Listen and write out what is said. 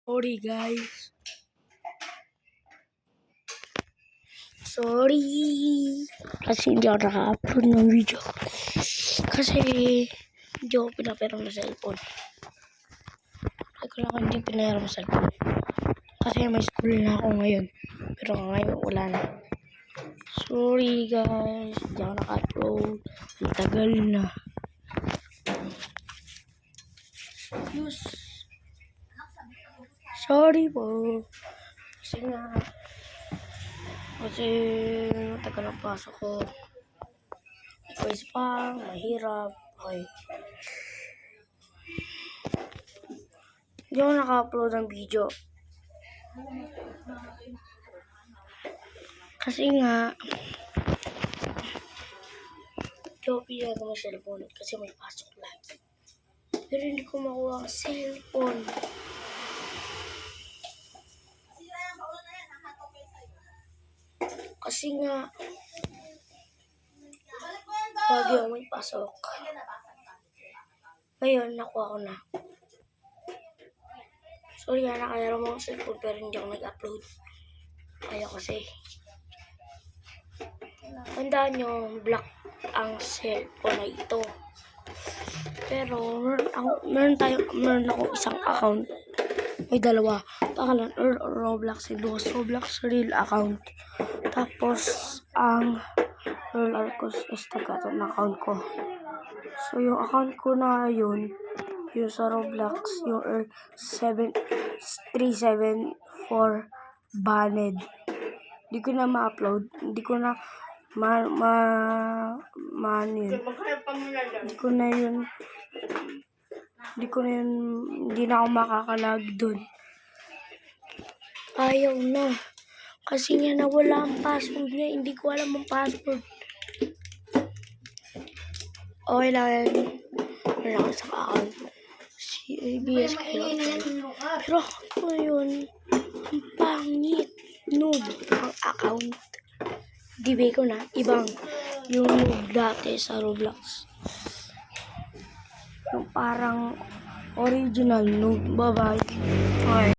Sorry guys. Sorry. Kasi hindi ako naka-upload ng video. Kasi hindi ako pinaperam ng cellphone. Ay ko lang ako hindi pinaperam ng cellphone. Kasi may school na ako ngayon. Pero ngayon wala na. Sorry guys. Hindi ako naka-upload. Ang tagal na. Yes. Sorry po. Kasi matagal ang pasok ko. Quiz pa, mahirap. Okay. Hindi ako naka-upload ng video. Kasi nga, hindi ako pinag ng cellphone kasi may pasok lagi. Pero hindi ko makuha ang cellphone. Kasi nga, lagi ako may pasok. Ngayon, nakuha ko na. Sorry nga, nakayara mo ang cellphone pero hindi ako nag-upload. Ayaw kasi. Tandaan nyo, black ang cellphone na ito. Pero, meron ako isang account. May dalawa. Pangalan, Roblox. Roblox real account. Tapos, ang Earl Arcos Estagaton account ko. So, yung account ko na yun, yung sa Roblox, yung 374 banned. Hindi ko na ma-upload. Hindi ko na hindi na ako makakalag dun. Ayaw na. Kasi nga nawala ang password niya. Hindi ko alam ang password. Okay lang yan. Meron ako sa account. Si ABS kayo. Pero ako yun, ang pangit. Noob ang account. Dibay ko na. Ibang yung noob dati sa Roblox. Yung parang original noob. Bye-bye. Okay.